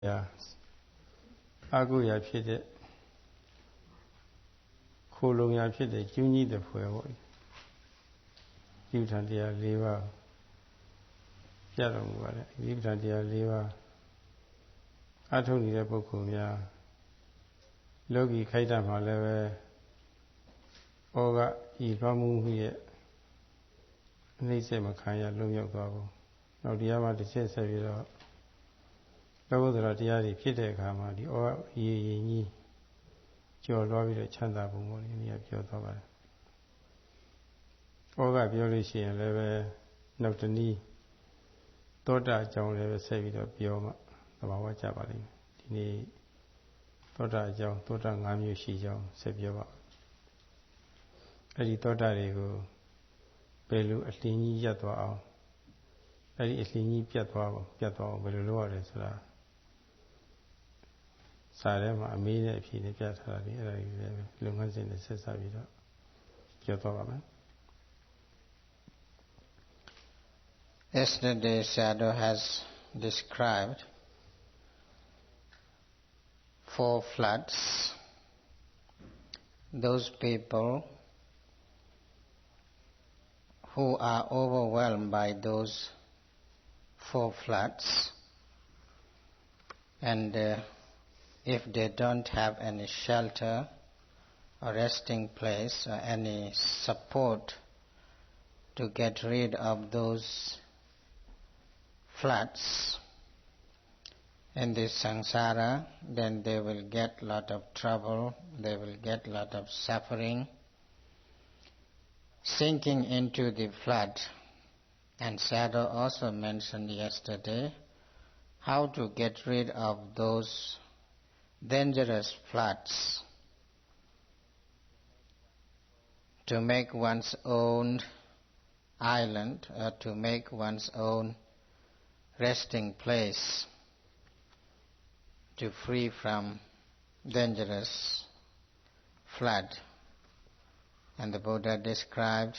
Yeah. အာဟုရာဖြစ်တဲ့ခိုလုံရာဖြစ်တဲ့ကျူးကြီးတဲ့ဖွယ်ပေါ့ဒီထံတရား၄ပါးပြတော်မူပါတယ်ဒီထံတရား၄ပါးအထုတ်နေတဲ့ပုဂ္ဂိုလ်များလောကီခိုက်တမှာလည်းပဲဩကဤလွှမ်းမှုရဲ့အနှိမ့်ဆက်မခံရလွတ်မြောက်သွားဖို့နောက်တရားမှတစ်ချက်ဆက်ပြီးတော့လောကုတ္တရာတရားတွေဖြစ်တဲ့အခါမှာဒီဩရေရင်ကြီးကျော်လွှားပြီးတော့ချမ်းသာပုံပေါ်နေရာပြောသွားပါတယ်ဩကပြောလို့ရှိရင်လည်းပဲနောက်တနည်းသောတာအကြောင်းလည်းပဲဆက်ပြီးတော့ပြောမှသဘာဝကျပါလိမ့်မယ်ဒီနေ့သောတာအကြောင်းသောတာ၅မျိုးရှိကြောင်းဆက်ပြောပါအဲ့ဒီသောတာတွေကိုဘယ်လိုအလင်းကြီးရပ်သွားအောင်အဲ့ဒီအလင်းကြီးပြတ်သွားအောင်ဘယ်လိုလုပ်ရလဲဆိုတာစာထဲမှာအမေးနဲ့အဖြေနဲ့ပြထားတာဒီအဲ့ဒါကြီးလည်းလုပ်ငန်းစဉ်နဲ့ဆက်စပ်ပြီးတော့ပြောသွားပါမယ် Yesterday Sayadaw has described 4 floods. Those people who are overwhelmed by those 4 floods and if they don't have any shelter or resting place or any support to get rid of those floods in this samsara, then they will get lot of trouble, they will get lot of suffering, sinking into the flood. And Sayadaw also mentioned yesterday how to get rid of those dangerous floods, to make one's own island or to make one's own resting place to free from dangerous flood. And the Buddha described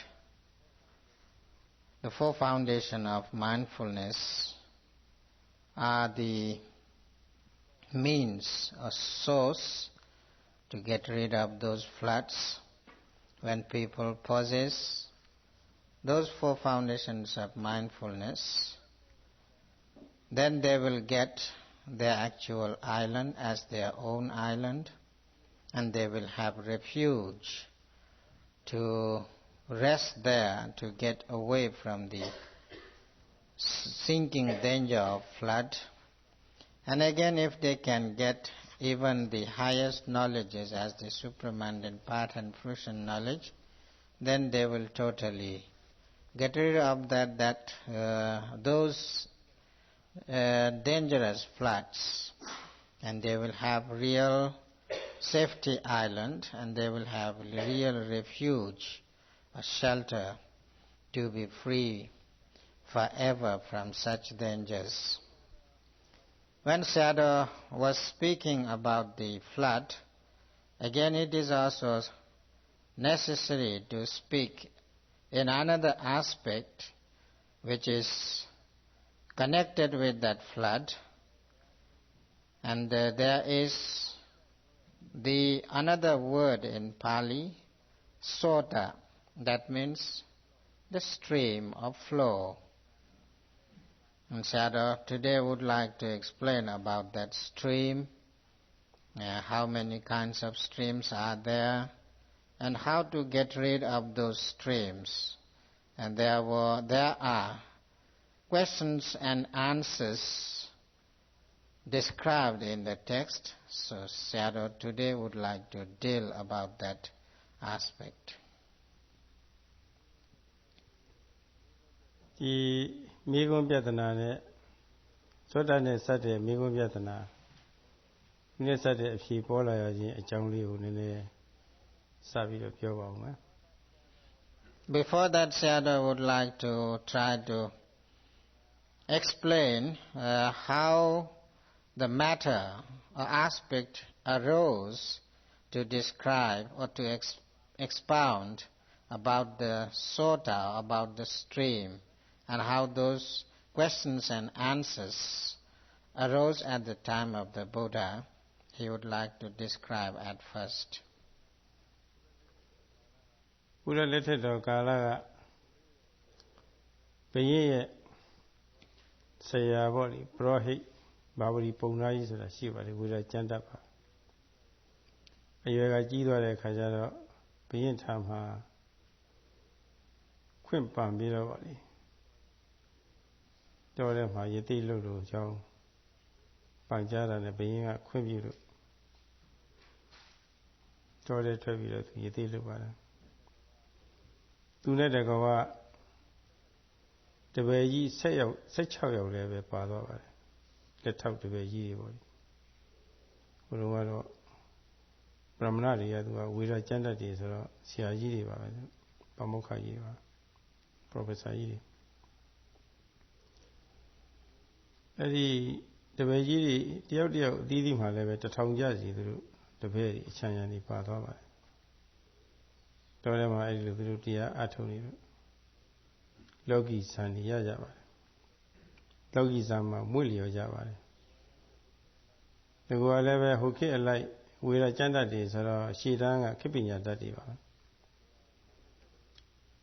the 4 foundations of mindfulness are the means or source to get rid of those floods. When people possess those 4 foundations of mindfulness, then they will get their actual island as their own island, and they will have refuge to rest there to get away from the sinking danger of flood. And again, if they can get even the highest knowledges as the supramundane path and fruition knowledge, then they will totally get rid of those dangerous floods, and they will have real safety island, and they will have real refuge, a shelter to be free forever from such dangers. When Sayadaw was speaking about the flood, again it is also necessary to speak in another aspect which is connected with that flood, and there is the another word in Pali, sota, that means the stream of flow. And Sayadaw today would like to explain about that stream, how many kinds of streams are there, and how to get rid of those streams. And there are questions and answers described in the text, so Sayadaw today would like to deal about that aspect. ဒီမိဂုံးပြဿနာနဲ့သောတာနဲ့စတဲ့မိဂုံးပြဿနာနဲ့စတဲ့အဖြေပေါ်လာရခြင်းအကြောင်းလေးကိုနည်းနည်းစပြီးတော့ပြောပါဦးမယ် Before that, Sayadaw would like to try to explain how the matter or aspect arose to describe or to expound about the sota, about the stream, and how those questions and answers arose at the time of the Buddha, he would like to describe at first. ဘုရားလက်ထက်တော်ကာလကဘုရင်ရဲ့ဆရာပေါ့လေပရောဟိတ်ဘာဝရီပုံနာကြီးဆိုတာရှိပါတယ်ဘုရားကျမ်းတတ်ပါအရွယ်ကကြီးသွားတဲ့ခါကျတော့ဘုရင်ထာမှာခွင့်ပန်ပြီးတော့ပေါ့လေတော်တဲ့မှာယတိလုတ်လို့ကြောင်းပန်ကြားတာနဲ့ဘုရင်ကခွင့်ပြုလို့တော်တဲ့ထွက်ပြီးတော့သူယတိလုတ်ပါတယ်သူနဲ့တကောကတပည့်ကြီး16ယောက်လည်းပဲပါသွားပါတယ်လက်ထောက်တပည့်ကြီးတွေပေါ့လေဘုရားကတော့ဗြဟ္မဏတွေကသူကဝေဒကျမ်းတတ်တယ်ဆိုတော့ဆရာကြီးတွေပါပဲပမုခကြီးပါပရိုဖက်ဆာကြီးတွေအဲ့ဒီတပည့်ကြီးတွေတယောက်အသီးသီးမှလည်းပဲ1000ကျစီသူတို့တပည့်တွေအချမ်းရံနေပါသွားပါတယ်တော်တယ်မှာအဲ့ဒီလိုသူတို့တရားအထုတ်နေလို့လောကီဇာန်ရကြပါတယ်လောကီဇာန်မှာမွေ့လျော်ကြပါတယ်ဒီကွာလည်းပဲဟုတ်ခေတ်အလိုက်ဝေဒကျမ်းတတ်တယ်ဆိုတော့ရှေ့တန်းကခေပညာတတ်တယ်ပါ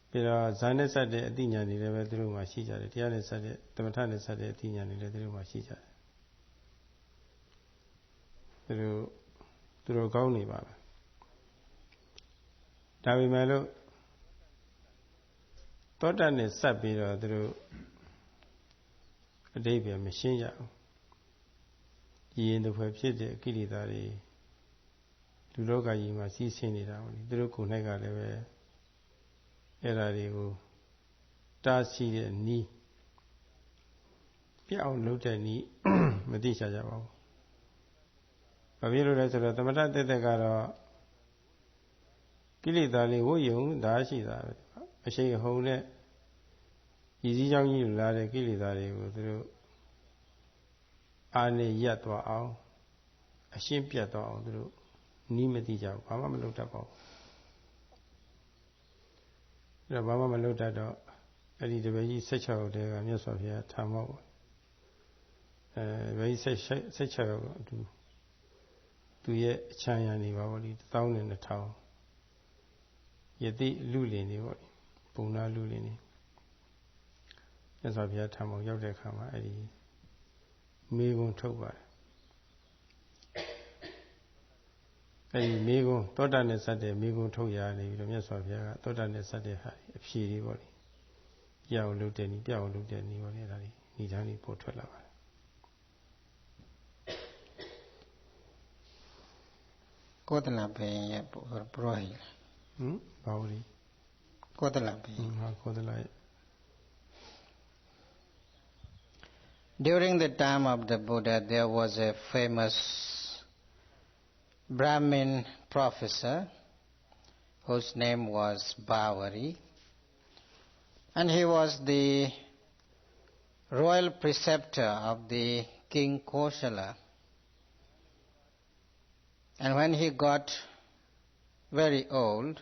ပြီးတော့ဇာန်နဲ့ဆက်တဲ့အသိဉာဏ်တွေလည်းပဲသူတို့မှာရှိကြတယ်တရားနဲ့ဆက်တဲ့သမထနဲ့ဆက်တဲ့အသိဉာဏ်တွေလည်းသူတို့မှာရှိကြတယ်သူတို့ကောင်းနေပါပဲဒါပေမဲ့လို့သောတာနဲ့ဆက်ပြီးတော့သူတို့အတိတ်ပဲမရှင်းရဘူးရည်ရင်တစ်ဖွဲ့ဖြစ်တဲ့ကိလေသာတွေလူလောကကြီးမှာစီးဆင်းနေတာပေါ့လေသူတို့ကိုယ်၌ကလည်းပဲအဲ့ဓာတွေကိုတားဆီးတဲ့နီးပြအောင်လုပ်တဲ့နီးမသိချကြပါဘူး။ဘာဖြစ်လို့လဲဆိုတော့သမထတက်တက်ကတော့ကိလေသာလေးဝိယုံဒါရှိတာပဲအရှိန်အဟုန်နဲ့ရည်စည်းကြောင်းကြီးလိုလာတဲ့ကိလေသာတွေကိုသူတို့အာနေရပ်သွားအောင်အရှင်းပြတ်သွားအောင်သူတို့နီးမသိကြဘူးဘာမှမလုပ်တတ်ပါဘူးအဲ့တော့ဘာမှမလုပ်တတ်တော့အဲ့ဒီတပည့်ကြီး16တဲကမြတ်စွာဘုရားထာမောက်ဘယ်16ယောက်အတူသူရဲ့အချမ်းရံနေပါဗောလေ12000ယတိလူလင်နေဗောလေပုံနာလူလင်နေမြတ်စွာဘုရားထာမောက်ရောက်တဲ့အခါမှာအဲ့ဒီမေကွန်းထုတ်ပါတယ်အဲ့ဒီမေကွန်းသောတာနဲ့စတဲ့မေကွန်းထုတ်ရနေပြီးတော့မြတ်စွာဘုရားကသောတာနဲ့စတဲ့ဟာအဖြေတွေဗောလေရအောင်လုပ်တဲ့နီးပြအောင်လုပ်တဲ့နီးဗောလေဒါတွေဤချမ်းလေးပို့ထွက်လာပါတယ်ကိုသလဘယင်ရဲ့ပရောဟိတ်ဘာဝရီကိုသလဘယင်ဟာကိုသလရဲ့ During the time of the Buddha there was a famous Brahmin professor whose name was Bavari and he was the royal preceptor of the king Kosala. And when he got very old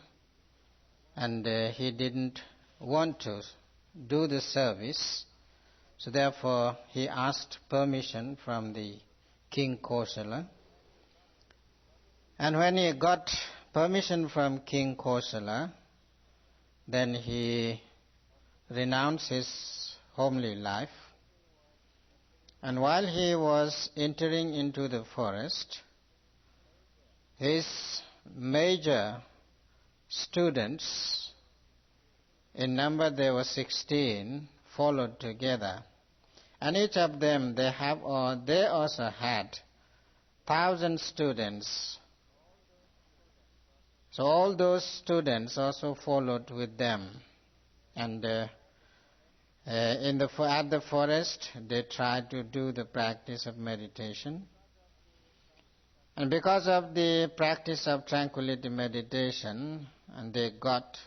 and he didn't want to do the service, so therefore he asked permission from the king Kosala. And when he got permission from King Kosala, then he renounced his homely life. And while he was entering into the forest, his major students, in number there were 16, followed together. And each of them, they also had 1,000 students. So all those students also followed with them. And at the forest, they tried to do the practice of meditation. And because of the practice of tranquility meditation, and they got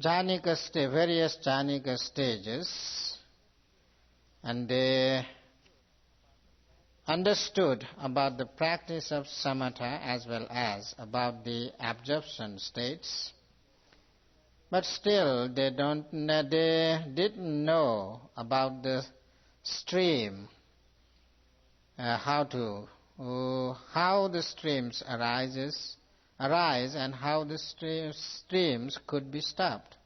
various jhanika stages, and they understood about the practice of samatha as well as about the absorption states. But still, they didn't know about the stream how the streams arise and how the streams could be stopped.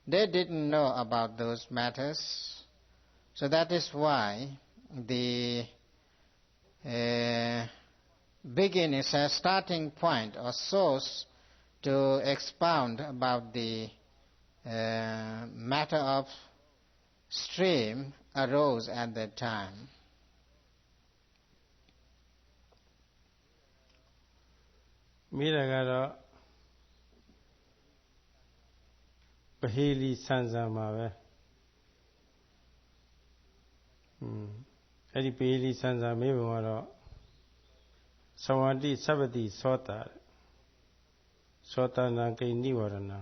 They didn't know about those matters, so that is why the beginning is a starting point or source to expound about the matter of stream arose at that time. Miragara Bahili Sanzama. Eddie Bahili Sanza Mevara Sawandi Sabati Sota Sotana Nivarana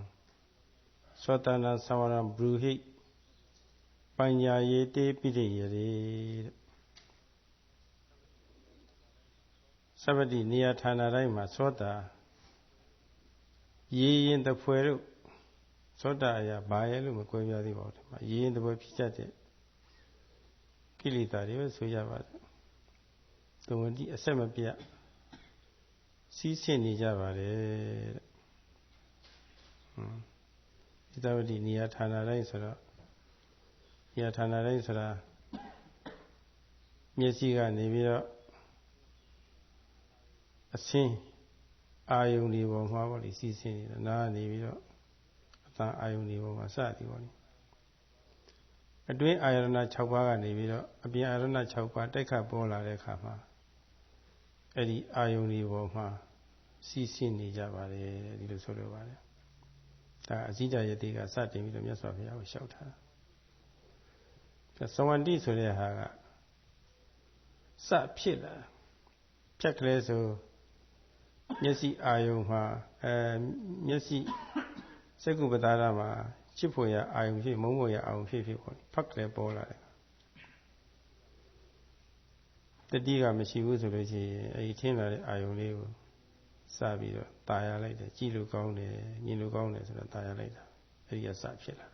Sotana Samaram Bruhi Panya Yete Pide Sabati Niatana Raima Sota Ye in the Fuero Sota ya Bayalu Makoya the water, ye in the boy Pichate Kilitari was Suyava. The one a semapia Sisini Javare Itavadi Niatana Raisara Yatana Raisara Mesiga Nevira a sin Ayuni Wamavali Sisini, Na Nevira Ayuni Wamasati one. A doing Irona Chauga Nevira, a be Irona Chauga, take a bola de Kama. Eddie Ayuni Woma, Sisini Javare, little sort of one. Azida Yadiga sat in the midst of our shelter. Someone did so there, Haga. Sat pillar. Checkleso. Yesi Ayoma, Yesi Segubadarama, Chipoya, Ayuhi, Momoya, Ayuhi, Pakle Bola. The Diga Meshiwuzi, 18 Ayuni, Sabi, Taya later, Gilu Gone, Nilu Gone, and Taya later. Area Sapila.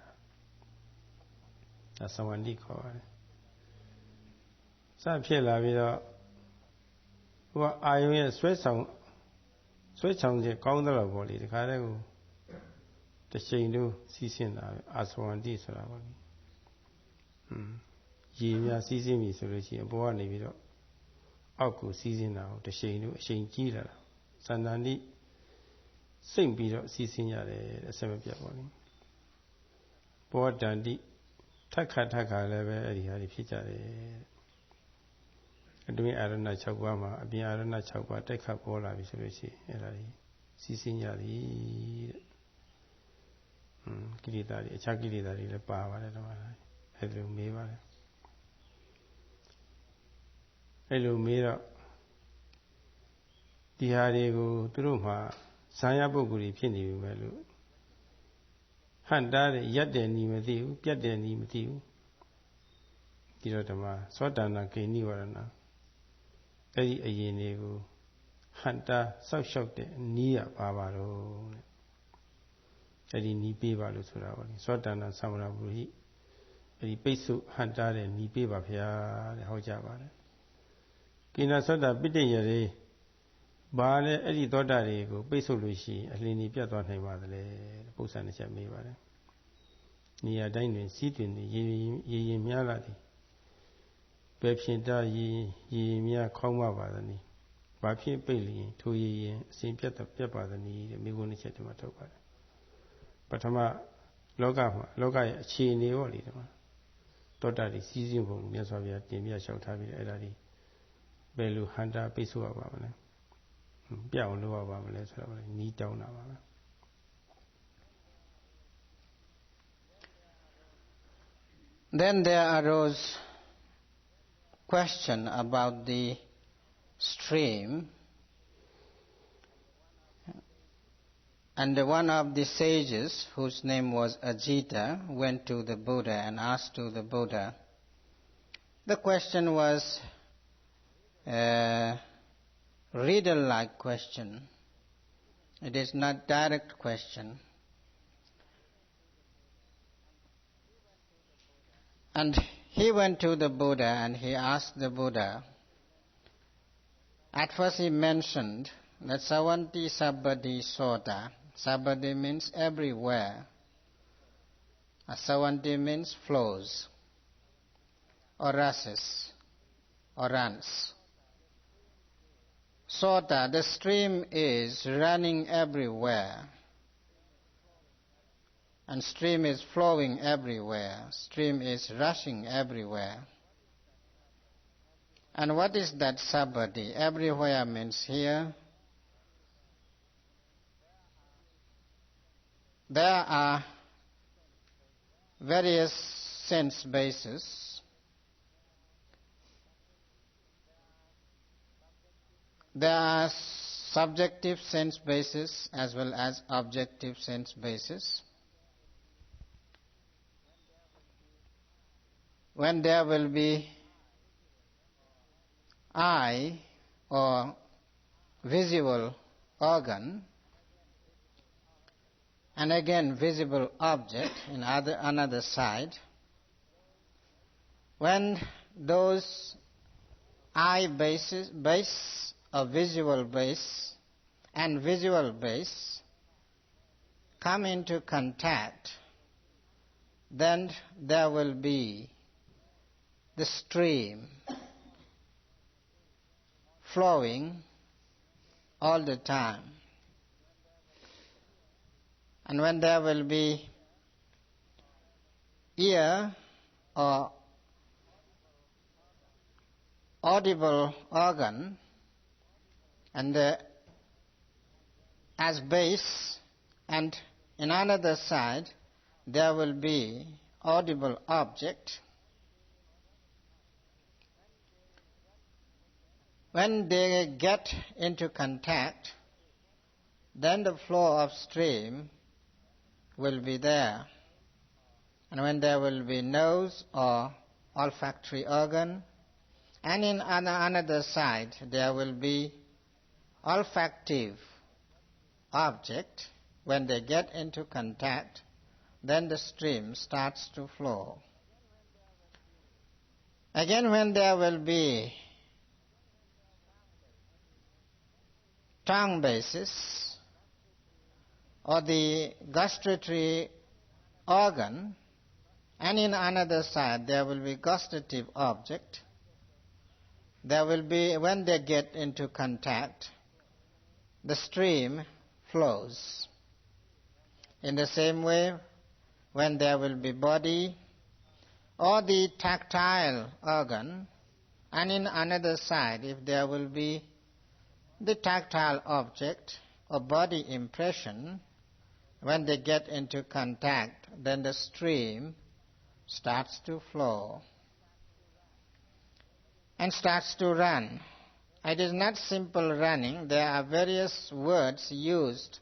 That's someone did call it. Sapila, what Ayuni sweats on. Switch on the gondola body, the Karago, the Shinu, Sisin, as one diesel. Jimia Sisimi, so she born a video. Aku season now, the Shinu, Shin Kila, Sanani, same bit of Sisinia, the 7th morning. Board dandy, Taka level, Eddie had a picture. Doing Arana Chagwama, a being Arana Chagwa, take up all of his Sisinyari Kilitari, Chakilitari, the power, Hello Meva. Hello Mira Diarego, Truma, Sayaboguri, Penny Melu Handare, Yaden Nimatiu, Yaden Nimatiu Girotama, Sotana, Keniwarana. Eddie Ayenego Hunter, South Shock, near Bavaro Eddie Nipe Balusura, Sotana Samara Buri, Eddie Pesu Hunter and Nipe Bapia, the Hojava. Kina Sota Bidayare Bale, Eddie Dodarego, Pesu Lucy, Alini Piaton Hemade, Posan Chamivare. Near dining, sitting, ye Mialadi. Pepsinda ye mea coma badani. Bapi Bailey, 2 years, St. Peter Peppadani, the Miguni Chetamatopa. Patama Loga Chini Olidama. Totally season from Yasavia, Timia Shotavi, Eladi, Belu Handa, Pesua Bavana. Piao Lua Bavana, need down. Then there arose question about the stream, and one of the sages, whose name was Ajita, went to the Buddha and asked to the Buddha. The question was a riddle-like question. It is not direct question. And he went to the Buddha and he asked the Buddha, At first he mentioned that Savanti Sabbadi Sota. Sabbadi means everywhere. Savanti means flows, or rushes, or runs. Sota, the stream is running everywhere. And stream is flowing everywhere. Stream is rushing everywhere. And what is that Sabbadi? Everywhere means here. There are various sense bases. There are subjective sense bases as well as objective sense bases. When there will be eye or visual organ, and again visible object in another side, when those eye base or visual base and visual base come into contact, then there will be the stream flowing all the time. And when there will be ear or audible organ, and as base, and in another side there will be audible object, when they get into contact, then the flow of stream will be there. And when there will be nose or olfactory organ, and in another side there will be olfactive object, when they get into contact, then the stream starts to flow. Again, when there will be tongue basis or the gustatory organ, and in another side there will be gustative object, there will be, when they get into contact, the stream flows. In the same way, when there will be body or the tactile organ, and in another side if there will be the tactile object or body impression, when they get into contact, then the stream starts to flow and starts to run. It is not simple running. There are various words used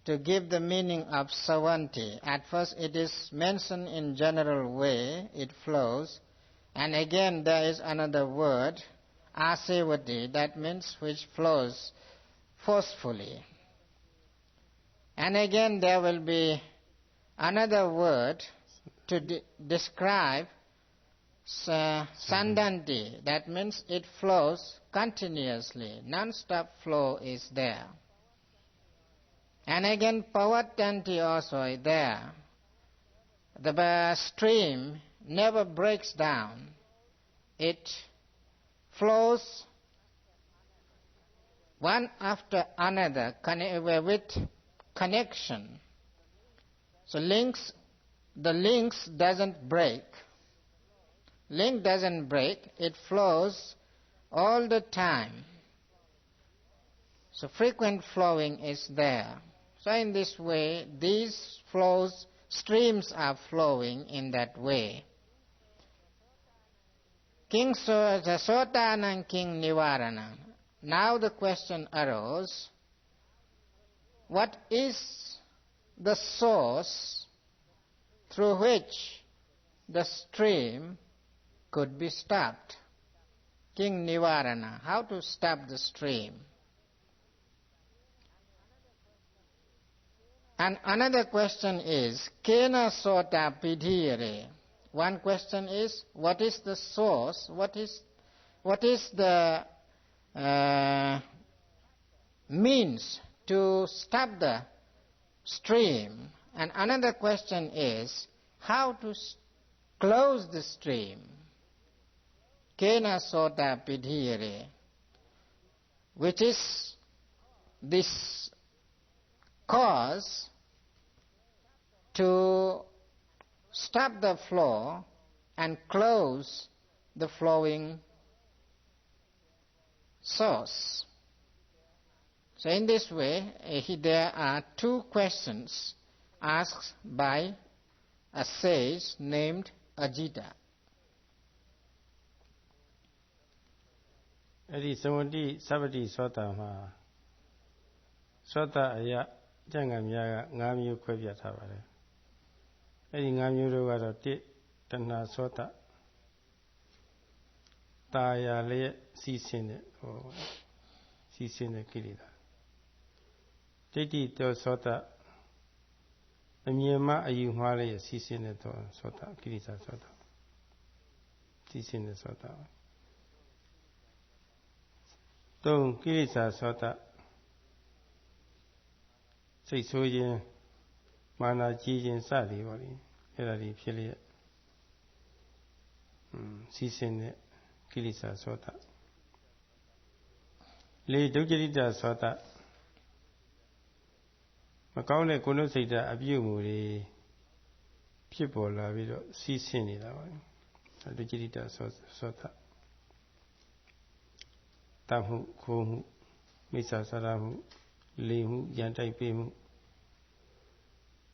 to give the meaning of Savanti. At first it is mentioned in general way, it flows, and again there is another word, Asevati, that means which flows forcefully. And again there will be another word to describe Sandanti, that means it flows continuously, non-stop flow is there. And again Pavattanti also is there. The stream never breaks down. It flows one after another with connection. So the links doesn't break. Link doesn't break, it flows all the time. So frequent flowing is there. So in this way, these streams are flowing in that way. King Sotanam King Nivarana. Now the question arose, what is the source through which the stream could be stopped? King Nivarana, how to stop the stream? And another question is, Kena Sota Pidhire? One question is, what is the source? What is the means to stop the stream, and another question is how to close the stream. Kena sota pidhire, which is this cause to stop the flow and close the flowing source. So in this way, there are two questions asked by a sage named Ajita. အဲ့ဒီသမဝတိသဗ္ဗတိသောတာမှာသောတာအယကျင့်ကံများက5မျိုးခွဲပြထားပါတယ်အဲ့ဒီ5မျိုးတို့ကတော့1တဏှာသောတာတာယာလျက်စီးဆင်းတဲ့စီးဆင်းတဲ့ကိလေသာဒိဋ္ဌိတောသောတာအမြင်မှအယူမှားလျက်စီးဆင်းတဲ့သောတာကိလေသာသောတာစီးဆင်းတဲ့သောတာ3ကိလေသာသောတာစိတ်ဆိုးခြင်းမာနကြီးခြင်းစသည်ပေါ့လေအဲ့ဒါတွေဖြစ်လျက်စီးဆင်းတဲ့ကိလေသာသောတာ4ဒုက္ခရိတသောတာမကောင်းတဲ့ကိုယ်လုံးစိတ်ဓာတ်အပြုအမူတွေဖြစ်ပေါ်လာပြီးတော့စီးဆင်းနေတာပါဒုက္ခရိတသောတာတမှုခိုးမှုမိစ္ဆာစာရမှုလေမှုရန်တိုက်ပေးမှု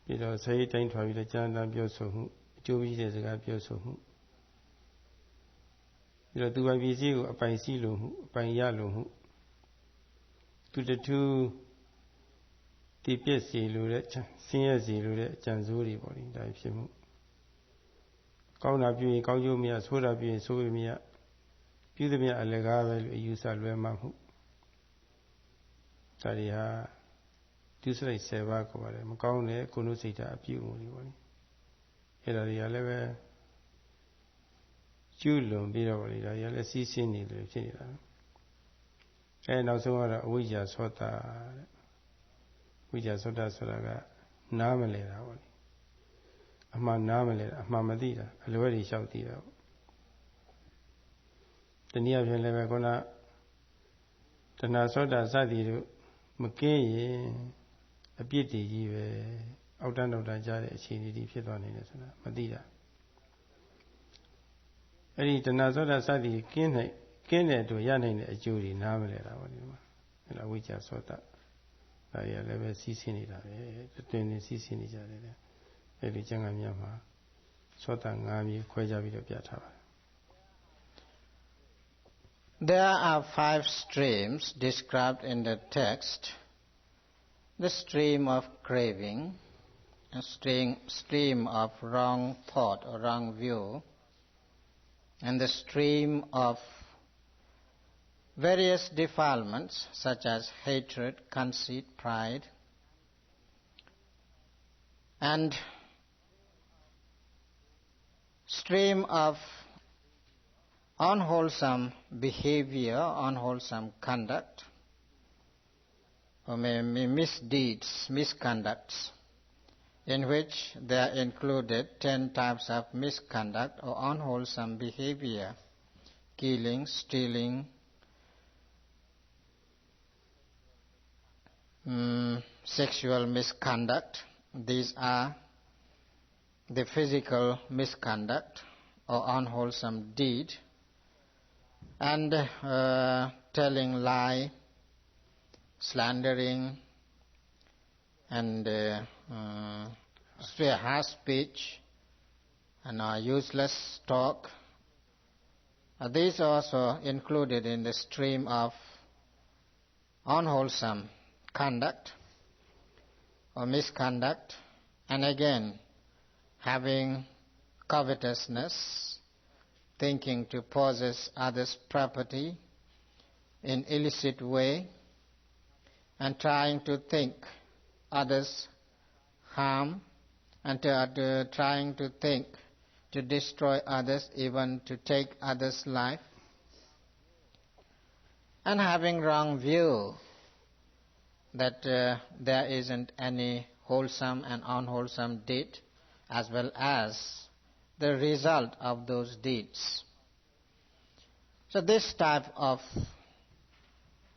ပြီးတော့ဆေးတိုင်းထွာပြီးတော့ကြာတန်ပြောဆိုမှုအကျိုးပေးတဲ့စကားပြောဆိုမှုပြီးတော့သူပိုင်ပစ္စည်းကိုအပိုင်စီးလို့မှုအပိုင်ရလို့မှုသူတထူးတိပြည့်စီလို့တဲ့ဆင်းရဲစီလို့တဲ့အကြံစိုးတွေပေါ့လေဒါဖြစ်မှုကောင်းတာပြုရင်ကောင်းကျိုးမရဆိုးတာပြုရင်ဆိုးရမရပြုသည်မြအလကားပဲလို့အယူဆလွဲမှမှုဒါတွေဟာဒုစရိုက်10ပါးကိုပါတယ်မကောင်းတဲ့ကိုယ်လုံးစိတ်ဓာတ်အပြုအမူတွေပေါ့လေအဲ့ဒါတွေကလည်းပဲကျူးလွန်ပြီးတော့လေဒါတွေကလည်းစီးဆင်းနေတယ်ဖြစ်နေတာအဲနောက်ဆုံးကတော့အဝိဇ္ဇာသောတာတဲ့ဝိဇ္ဇာသောတာဆိုတာကနားမလဲတာပေါ့လေအမှန်နားမလဲတာအမှန်မသိတာအလွဲတွေလျှောက်သိတာပေါ့တနည်းအားဖြင့်လည်းပဲခုနတဏှာသောတာစသည်တို့မကင်းရင်အပြစ်တွေကြီးပဲအောက်တန်းနောက်တန်းကြားတဲ့အခြေအနေတွေဖြစ်သွားနေတယ်ဆိုတာမသိတာအဲ့ဒီတဏှာသောတာစသည်ကင်းတဲ့အတွက်ရနိုင်တဲ့အကျိုးတွေနားမလဲတာပေါ့ဒီမှာအဲ့ဒါဝိဇ္ဇာသောတာဒါရလည်းပဲစီးဆင်းနေတာပဲတွင်နေစီးဆင်းနေကြတယ်လေအဲ့ဒီကျမ်းဂန်များမှာသောတာ5မျိုးခွဲခြားပြီးတော့ပြထားပါတယ်There are 5 streams described in the text. The stream of craving, a stream of wrong thought or wrong view, and the stream of various defilements such as hatred, conceit, pride, and stream of unwholesome behavior, unwholesome conduct, or maybe misdeeds, misconducts, in which there are included 10 types of misconduct or unwholesome behavior: killing, stealing, sexual misconduct. These are the physical misconduct or unwholesome deed, and telling lie, slandering, and harsh speech, and useless talk. These are also included in the stream of unwholesome conduct or misconduct, and again having covetousness, thinking to possess others' property in illicit way, and trying to think others' harm, and trying to think to destroy others, even to take others' life, and having wrong view, that there isn't any wholesome and unwholesome deed, as well as the result of those deeds. So this type of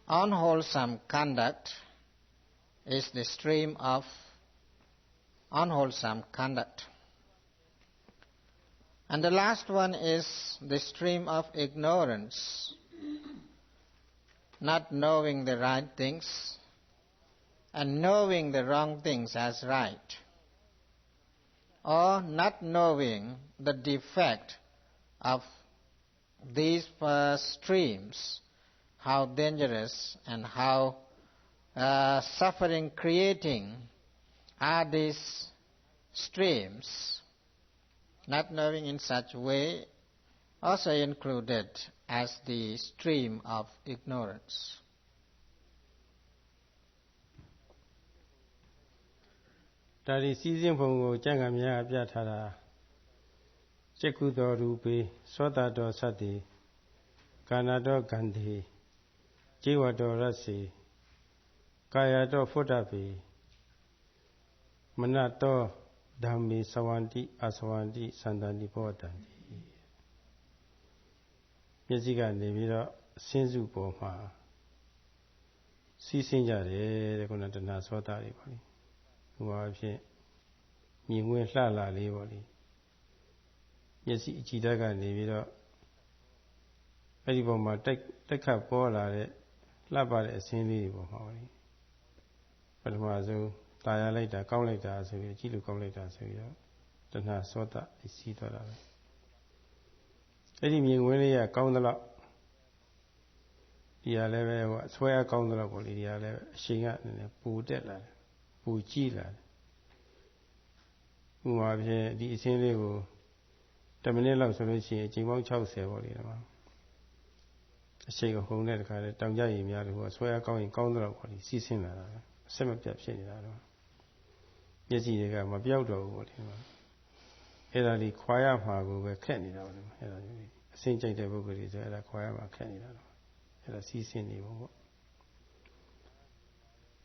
unwholesome conduct is the stream of unwholesome conduct. And the last one is the stream of ignorance, not knowing the right things and knowing the wrong things as right, or not knowing the defect of these streams, how dangerous and how suffering creating are these streams. Not knowing in such way also included as the stream of ignorance. ဒါဒီစီစဉ်ပုံကိုကျမ်းဂန်များပြထားတာစိတ်ကုသောရူပေသောတာတောသတ္တိကာဏတောဂန္တိဇေဝတောရစ္စေကာယတောဖုတ္တပေမနတောဓမ္မေသဝန္တိအသဝန္တိသန္တန္တိဘောတံတိမျက်စိကနေပြီးတော့ဆင်းစုပေါ်မှာစီးဆင်းကြတယ်တဲ့ခုနတဏှာသောတာတွေပေါ့လေဟိုအဖြစ်မြင်ဝင်လှလာလေးပေါ့လေမျက်စိအကြည့်ဓာတ်ကနေပြီးတော့အဲ့ဒီပုံမှာတက်ခတ်ပေါ်လာတဲ့လှပတဲ့အစင်းလေးတွေပေါ့မှာပေါ့လေပထမဆုံးตายရလိုက်တာကောင်းလိုက်တာဆိုပြီးကြည့်လို့ကောင်းလိုက်တာဆိုပြီးတော့တဏှာသောတာစီးသွားတာပဲအဲ့ဒီမြင်ဝင်လေးကကောင်းသလောက်ဒီဟာလည်းပဲဟိုအဆွဲအကောင်းသလောက်ပေါ့လေဒီဟာလည်းအရှိန်ကနည်းနည်းပူတက်လာတယ်ပူကြည့်လာတယ်ဥပမာဖြင့်ဒီအစင်းလေးကို10မိနစ်လောက်ဆိုလို့ရှိရင်အချိန်ပေါင်း60ပေါ့လေဒီမှာအရှိန်ကိုဟုန်တဲ့တခါလဲတောင်ကြရည်များလို့ဟိုအဆွဲအကောင်းရင်ကောင်းသလောက်ပေါ့လေစီးဆင်းလာတာပဲအဆက်မပြတ်ဖြစ်နေတာတော့မျက်စိတွေကမပြောက်တော့ဘူးပေါ့လေဒီမှာအဲ့ဒါဒီခွာရမှာကိုပဲခက်နေတာပေါ့လေအဲ့ဒါကြီးအစင်းကြိုက်တဲ့ပုဂ္ဂိုလ်တွေဆိုအဲ့ဒါခွာရမှာခက်နေတာတော့အဲ့ဒါစီးဆင်းနေပုံပေါ့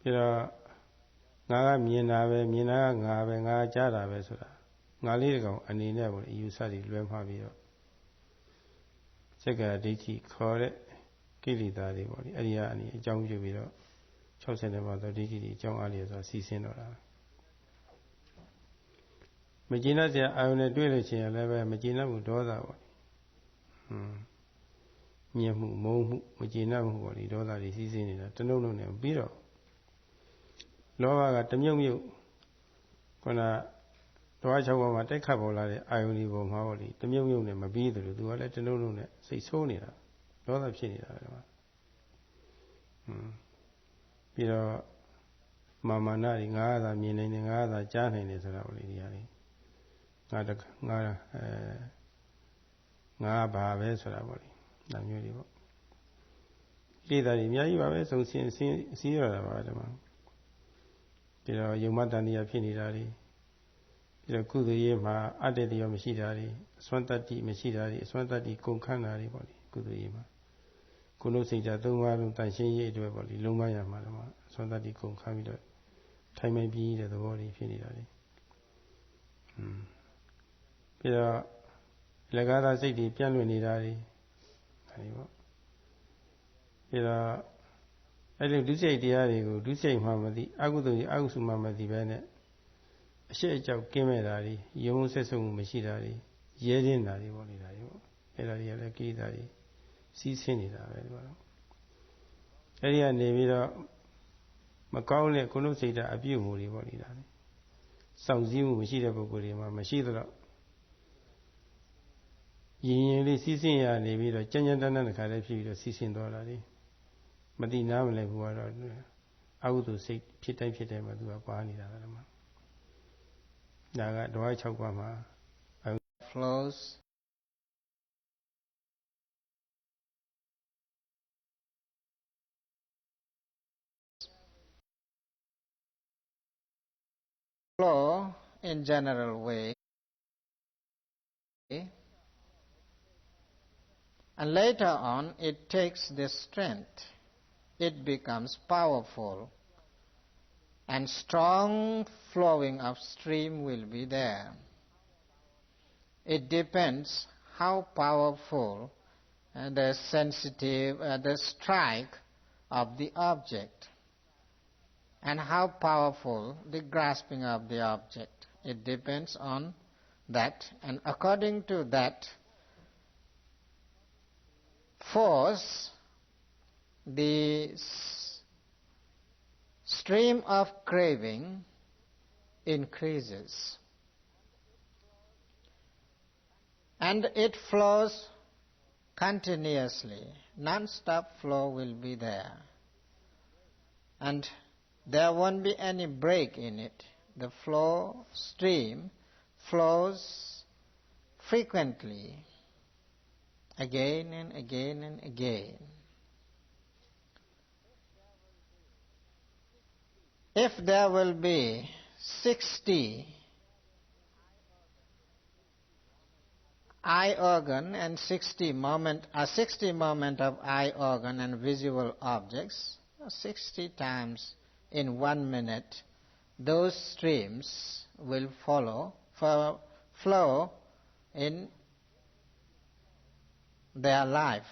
ပြီးတော့ငါကမြင်တာပဲမြင်တာကငါပဲငါကြားတာပဲဆိုတာငါလေးတကောင်အနေနဲ့ပေါ့လေအယူဆတွေလွဲမှားပြီးတော့စက္ကဒိဋ္ဌိခေါ်တဲ့ကိလေသာတွေပေါ့လေအဲ့ဒီကနေအကြောင်းပြုပြီးတော့60နဲ့ပါသောဒိဋ္ဌိတွေအကြောင်းအားလျော်စွာစီးဆင်းတော့တာမကျေနပ်စရာအာယုန်နဲ့တွေ့လို့ရှိရင်လည်းပဲမကျေနပ်မှုဒေါသပေါ့ညှက်မှုမုန်းမှုမကျေနပ်မှုပေါ့လေဒေါသတွေစီးဆင်းနေတာတနှုတ်နှုတ်နဲ့ပြီးတော့လောဘကတမြုပ်မြုပ်ခုနဓဝါ၆ပါးမှာတိုက်ခတ်ပေါ်လာတဲ့အာယုန်ဒီပုံမှာပေါ့လေတမြုပ်မြုပ်နဲ့မပြီးသလိုသူကလည်းတနှုတ်နှုတ်နဲ့စိတ်ဆိုးနေတာဒေါသဖြစ်နေတာပဲဒီမှာပြီးတော့မာနတွေငါးသာမြင်နိုင်တယ်ငါးသာကြားနိုင်တယ်ဆိုတာပေါ့လေဒီဟာလေးငါဘာပဲဆိုတာပေါ့လေဒါမျိုးတွေပေါ့ကိလေသာတွေအများကြီးပါပဲဆုံးစီးရတာပါဒီမှာပြီးတော့ယုံမတန်တရားဖြစ်နေတာတွေပြီးတော့ကုသိုလ်ရေးမှာအတ္တတရားမရှိတာတွေအစွမ်းတတ္တိမရှိတာတွေအစွမ်းတတ္တိကုန်ခန်းတာတွေပေါ့လေကုသိုလ်ရေးမှာကိုယ်လုံးစိတ်ဓာတ်၃ပါးလုံးတန်ရှင်းရေးအတွက်ပေါ့လေလုံးမရမှာတော့အစွမ်းတတ္တိကုန်ခန်းပြီးတော့ထိုင်မှန်ပြီးတဲ့သဘောတွေဖြစ်နေတာတွေပြီးတော့လက္ခဏာစိတ်တွေပြန့်လွင့်နေတာတွေအဲဒီပေါ့ပြီးတော့အဲ့ဒီဒုစရိုက်တရားတွေကိုဒုစရိုက်မှမသိအကုသိုလ်ကြီးအကုသိုလ်မှမသိပဲနဲ့အရှိအကြောက်ကင်းမဲ့တာတွေယုံဆက်ဆုံးမှုမရှိတာတွေရဲတင်းတာတွေပေါ့နေတာတွေပေါ့အဲ့ဒါတွေကလည်းကိလေသာတွေစီးဆင်းနေတာပဲဒီမှာတော့အဲ့ဒီကနေပြီးတော့မကောင်းတဲ့ကုလစိတ်ဓာတ်အပြုတ်မှုတွေပေါ့နေတာလေစောင့်စည်းမှုမရှိတဲ့ပုဂ္ဂိုလ်တွေမှာမရှိသလောက်ရင်ရင်လေးစီးဆင်းရနေပြီးတော့ကြမ်းကြမ်းတမ်းတမ်းတစ်ခါတည်းဖြစ်ပြီးတော့စီးဆင်းသွားတာလေမတိနားမလဲဘူးကတော့အကုသိုလ်စိတ်ဖြစ်တိုင်းဖြစ်တိုင်းမှာသူကပါနေတာပဲဒီမှာဒါကဓဝါ6ပါးမှာ flows flow in general way and later on it takes the strength, it becomes powerful and strong flowing of stream will be there. It depends how powerful the strike of the object, and how powerful the grasping of the object. It depends on that, and according to that force, the stream of craving increases, and it flows continuously. Non-stop flow will be there, and there won't be any break in it. The stream flows frequently, again and again and again. If there will be 60 eye organ and 60 moment of eye organ and visual objects, 60 times in 1 minute, those streams will flow in their life.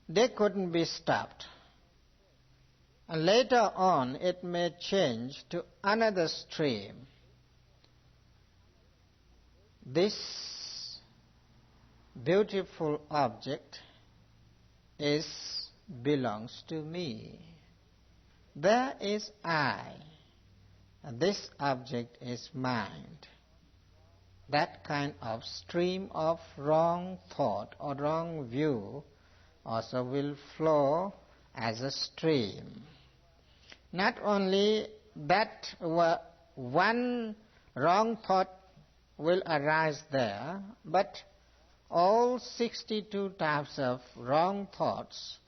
They couldn't be stopped. And later on it may change to another stream. This beautiful object belongs to me. There is I, and this object is mine. That kind of stream of wrong thought or wrong view also will flow as a stream. Not only that one wrong thought will arise there, but all 62 types of wrong thoughts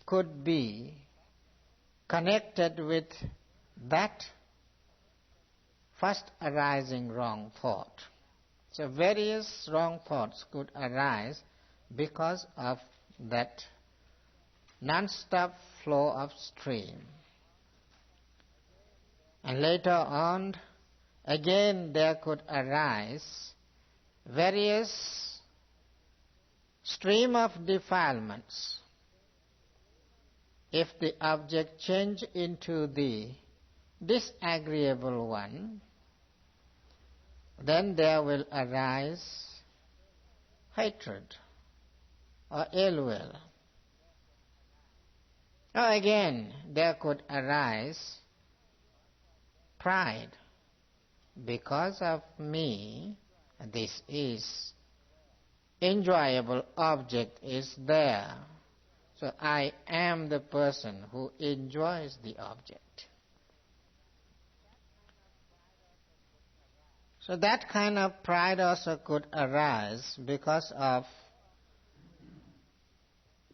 could be connected with that first arising wrong thought. So various wrong thoughts could arise because of that non-stop flow of stream. And later on, again there could arise various stream of defilements. If the object change into the disagreeable one, then there will arise hatred or ill will. Or again, there could arise pride. Because of me, this enjoyable object is there. So I am the person who enjoys the object. So that kind of pride also could arise because of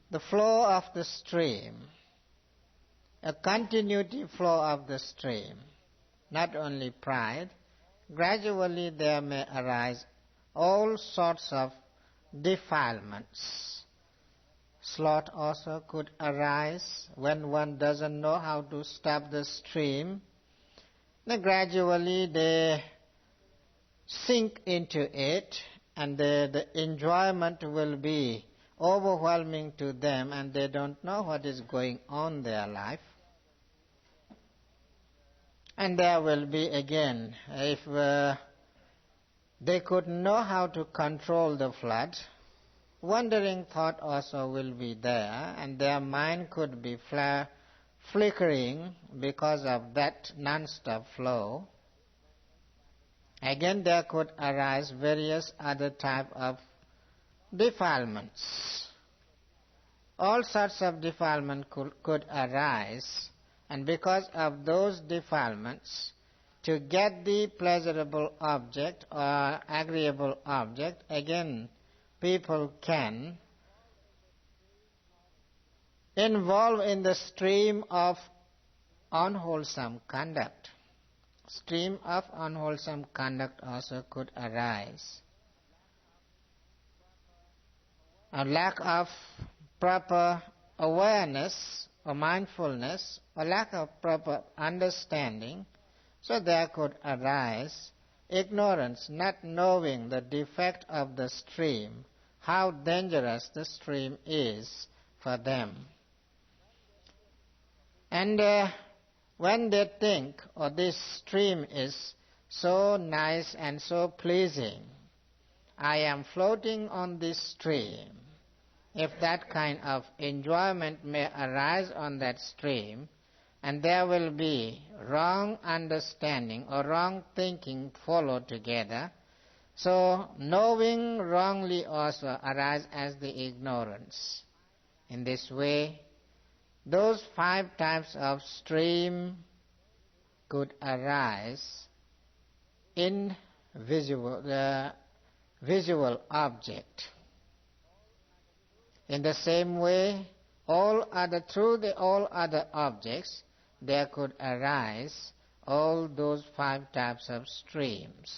the flow of the stream, a continuity flow of the stream. Not only pride, gradually there may arise all sorts of defilements. Sloth also could arise when one doesn't know how to stop the stream. Then gradually they sink into it, and the enjoyment will be overwhelming to them, and they don't know what is going on in their life. And there will be again, if they could know how to control the flood, wandering thought also will be there, and their mind could be flickering because of that non-stop flow. Again there could arise various other type of defilements. All sorts of defilement could arise, and because of those defilements, to get the pleasurable object or agreeable object, again people can involve in the stream of unwholesome conduct. Stream of unwholesome conduct also could arise. A lack of proper awareness or mindfulness or lack of proper understanding, so there could arise ignorance, not knowing the defect of the stream, how dangerous the stream is for them. And when they think, oh, this stream is so nice and so pleasing, I am floating on this stream. If that kind of enjoyment may arise on that stream, and there will be wrong understanding or wrong thinking follow together, so knowing wrongly also arise as the ignorance. In this way, those 5 types of stream could arise in the visual object. In the same way, through all other objects, there could arise all those 5 types of streams.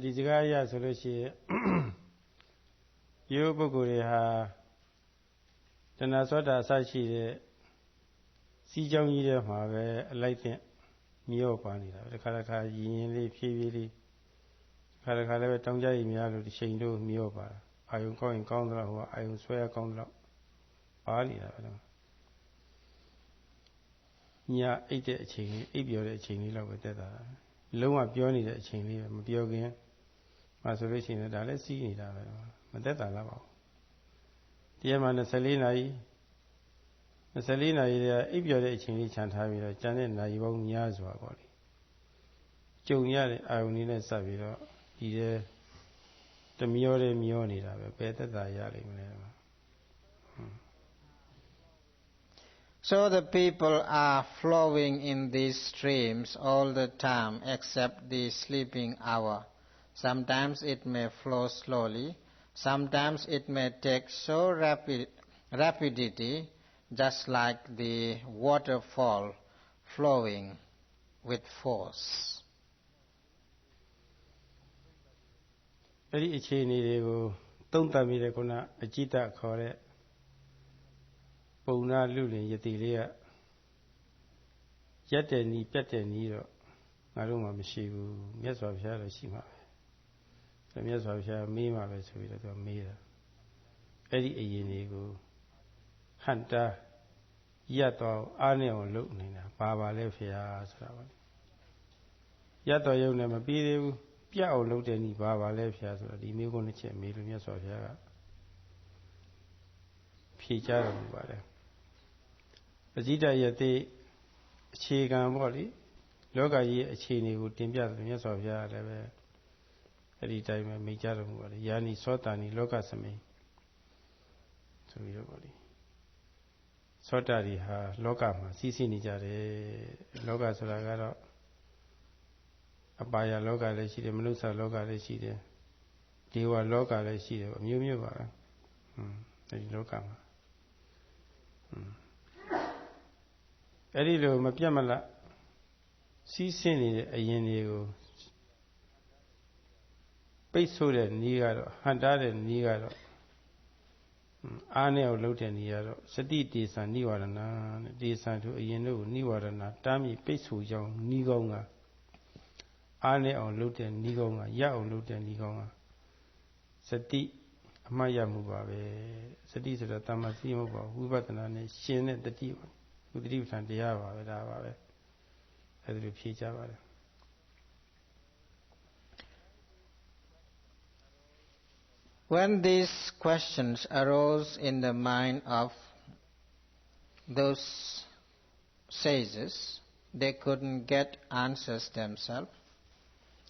ဒီစကားအရဆိုလို့ရှိရင်ရိုးပုဂ္ဂိုလ်တွေဟာတဏှာသောတာအစရှိတဲ့စီးကြောင်းကြီးထဲမှာပဲအလိုက်တဲ့မျောပါနေတာပဲတစ်ခါတစ်ခါရင်းရင်လေးဖြည်းဖြည်းလေးတစ်ခါတစ်ခါလည်းပဲတောင်းကြရည်များလို့ဒီချိန်တို့မျောပါတာအာယုံကောင်းရင်ကောင်းတော့ဟိုအာယုံဆွဲရကောင်းတော့ပါနေတာပဲညအိတ်တဲ့အချိန်လေးအိပ်ပျော်တဲ့အချိန်လေးလောက်ပဲတက်တာလုံးဝပြောနေတဲ့အချိန်လေးပဲမပြောခင်မှဆိုလို့ရှိရင်ဒါလည်းစီးနေတာပဲမတက်တာလားပေါ့တရားမှ24နာရီ24နာရီတည်းအိပ်ပျော်တဲ့အချိန်လေးခြံထားပြီးတော့ကျန်တဲ့နာရီပေါင်းများစွာပေါ့လေကြုံရတဲ့အာယုန်လေးနဲ့စပ်ပြီးတော့ဒီတဲ့တမျောတဲ့မျောနေတာပဲဘယ်သက်သာရလိမ့်မလဲ So the people are flowing in these streams all the time except the sleeping hour. Sometimes it may flow slowly, sometimes it may take so rapidity just like the waterfall flowing with force. အဲ့ဒီအခြေအနေတွေကိုသုံးသပ်ပြီးတဲ့ခုနအจิตခေါ်တဲ့ပုံနာလူလင်ယတိလေးကရက်တဲ့နီးပြတ်တဲ့နီးတော့ငါတို့မှမရှိဘူးမြတ်စွာဘုရားလည်းရှိမှာပဲမြတ်စွာဘုရားမေးမှာပဲဆိုပြီးတော့သူမေးတာအဲ့ဒီအရင်တွေကိုဟန်တာရက်တော့အားနဲ့အောင်လုပ်နေတာပါလဲဖရာဆိုတာပါရက်တော့ရုံနဲ့မပြီးသေးဘူးပြတ်အောင်လုပ်တဲ့နီးပါလဲဖရာဆိုတော့ဒီမျိုးကုန်းတစ်ချက်မေးလို့မြတ်စွာဘုရားကဖြေကြတော်မူပါတယ်အจิตယတိအခြေခံပေါ့လေလောကကြီးရဲ့အခြေအနေကိုတင်ပြတယ်မြတ်စွာဘုရားလည်းပဲအဲ့ဒီတိုင်းပဲမိတ်ကြတော်မူပါတယ်ယာနိသောတာနိလောကသမိန်ဆိုပြီးတော့ပေါ့လေသောတာတွေဟာလောကမှာစီးစိနေကြတယ်လောကဆိုတာကတော့အပါယလောကလည်းရှိတယ်မနုဿလောကလည်းရှိတယ်ဒေဝလောကလည်းရှိတယ်အမျိုးမျိုးပါပဲအဲဒီလောကမှာအဲ့ဒီလိုမပြတ်မလတ်စီးဆင်းနေတဲ့အရင်တွေကိုပိတ်ဆို့တဲ့နီးကတော့ဟန်တားတဲ့နီးကတော့အားနဲ့အောင်လုပ်တဲ့နီးကတော့စတိတေသံနိဝရဏတဲ့တေသံတို့အရင်တို့ကိုနိဝရဏတားမြစ်ပိတ်ဆို့ကြောင်းနီးကောင်းကအားနဲ့အောင်လုပ်တဲ့နီးကောင်းကရအောင်လုပ်တဲ့နီးကောင်းကစတိအမှတ်ရမှုပါပဲစတိဆိုတာတမ္မာစီမဟုတ်ပါဘူးဝိပဿနာနဲ့ရှင်တဲ့တတိပါဝိတ္တိပဋ္ဌာန်တရားပါပဲဒါပါပဲအဲ့ဒါလိုဖြေကြပါတယ် When these questions arose in the mind of those sages, they couldn't get answers themselves.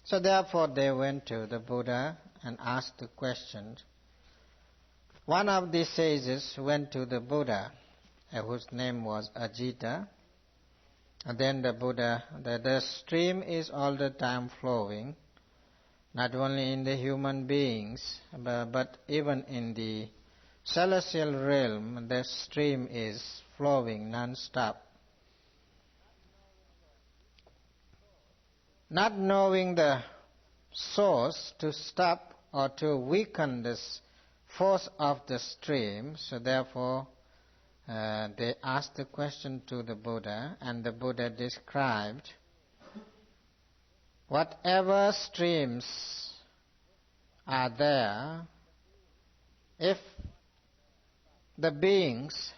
So therefore they went to the Buddha and asked the questions. One of the sages went to the Buddha, whose name was Ajita. And then the Buddha, the stream is all the time flowing, not only in the human beings, but even in the celestial realm, the stream is flowing non-stop. Not knowing the source to stop or to weaken this force of the stream. So therefore, they asked the question to the Buddha, and the Buddha described whatever streams are there, if the beings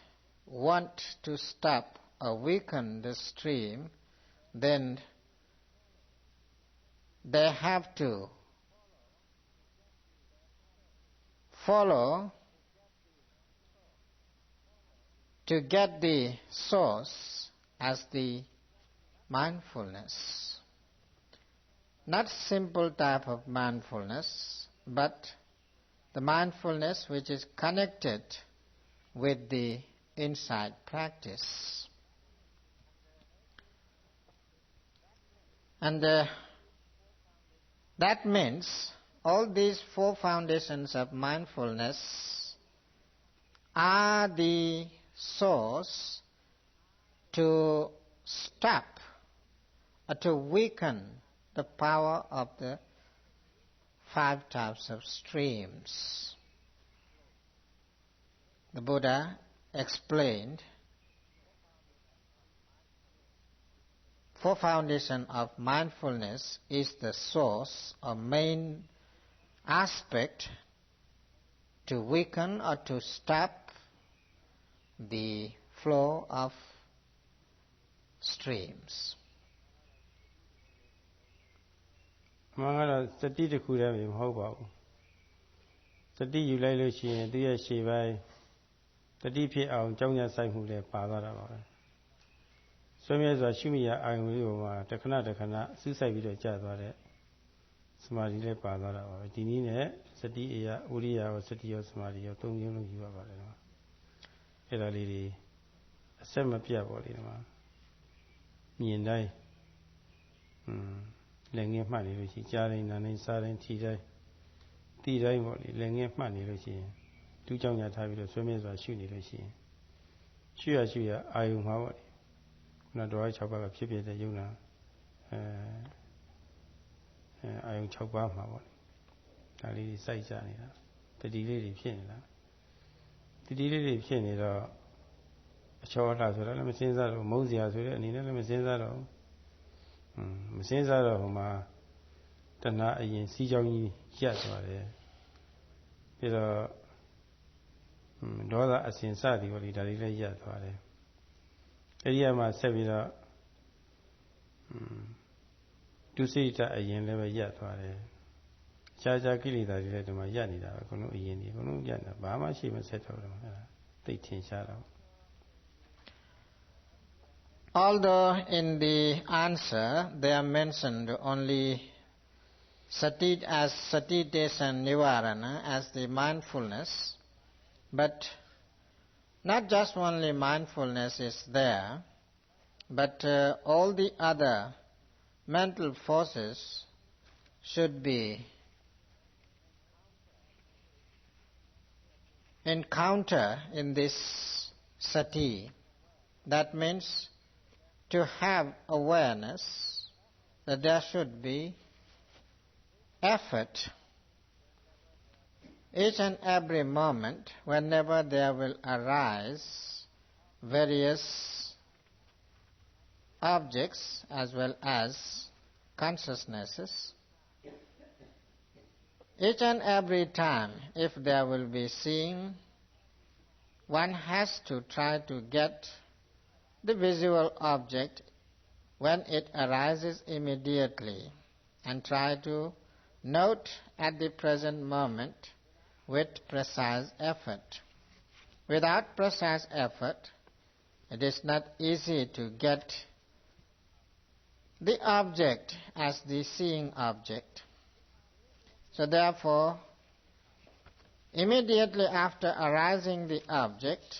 want to stop or weaken the stream, then they have to follow to get the source as the mindfulness. Not simple type of mindfulness, but the mindfulness which is connected with the insight practice. And that means all these four foundations of mindfulness are the source to stop or to weaken the power of the 5 types of streams. The Buddha explained 4 foundations of mindfulness is the source or main aspect to weaken or to stop the flow of streams. မှန်ကတော့စတိတစ်ခုတည်းမဟုတ်ပါဘူးစတိယူလိုက်လို့ရှိရင်သူရဲ့ရှေ့ပိုင်းတတိဖြစ်အောင်ကြောင်းကြဆိုင်မှုလည်းပါသွားတာပါပဲဆွေးမြဲစွာရှုမိရအာယုံလေးပေါ်မှာတခဏတခဏစူးစိုက်ပြီးတော့ကြာသွားတဲ့စမာဓိလည်းပါသွားတာပါပဲဒီနည်းနဲ့စတိအရာဥရိယာရောစတိရောစမာဓိရော 3 မျိုးလုံးယူရပါတယ်နော်အဲ့ဒါလေးတွေအဆက်မပြတ်ပေါ့လေဒီမှာမြင်တိုင်းလည်းငယ်မှတ်နေလို့ရှိကြားတိုင်းနားတိုင်းစားတိုင်းထီတိုင်းတီတိုင်းပေါ့လေလည်းငယ်မှတ်နေလို့ရှိရင်တူးကြောင်ညာထားပြီးတော့ဆွေးမြဲစွာရှုနေလို့ရှိရင်ရှုရအာယုံမှာပေါ့လေခုနတော်6ပါးကဖြစ်ဖြစ်တဲ့ယုံနာအာယုံ6ပါးမှာပေါ့လေဒါလေးတွေစိုက်ကြနေတာတတိလေးတွေဖြစ်နေတာတတိလေးတွေဖြစ်နေတော့အချောအလှဆိုတော့လည်းမစင်းစားတော့မုန်းစရာဆိုတဲ့အနေနဲ့လည်းမစင်းစားတော့မစင်းစားတော့ဟိုမှာတဏှာအရင်စီးကြောင်းကြီးရပ်သွားတယ်ပြီးတော့ဒေါသအစဉ်စသည်ပေါ့လေဒါလေးလည်းရပ်သွားတယ်အဲဒီမှာဆက်ပြီးတော့ဒုစိတအရင်လည်းပဲရပ်သွားတယ်အခြားကိလေသာတွေလည်းဒီမှာရပ်နေတာပဲအကုန်လုံးအရင်တွေအကုန်လုံးရပ်နေတာဘာမှရှိမဆက်တော့တယ်အဲ့ဒါသိထင်ရှားတော့ Although in the answer they are mentioned only sati as sati desan nivarana as the mindfulness, but not just only mindfulness is there, but all the other mental forces should be encountered in this sati. That means to have awareness that there should be effort each and every moment whenever there will arise various objects as well as consciousnesses. Each and every time if there will be seeing, one has to try to get the visual object when it arises immediately and try to note at the present moment with precise effort. Without precise effort, it is not easy to get the object as the seeing object. So therefore, immediately after arising the object,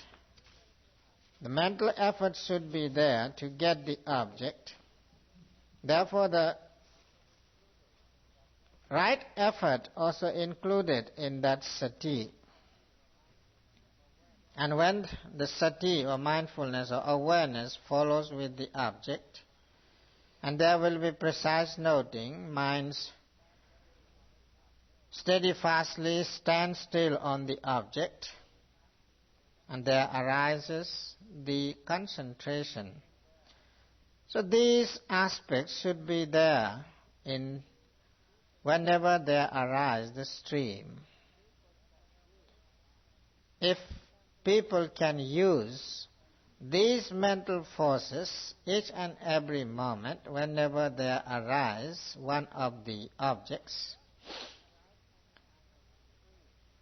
the mental effort should be there to get the object. Therefore, the right effort also included in that sati. And when the sati or mindfulness or awareness follows with the object, and there will be precise noting, mind's steadfastly stand still on the object, and there arises the concentration. So these aspects should be there in whenever there arises the stream. If people can use these mental forces each and every moment whenever there arise one of the objects,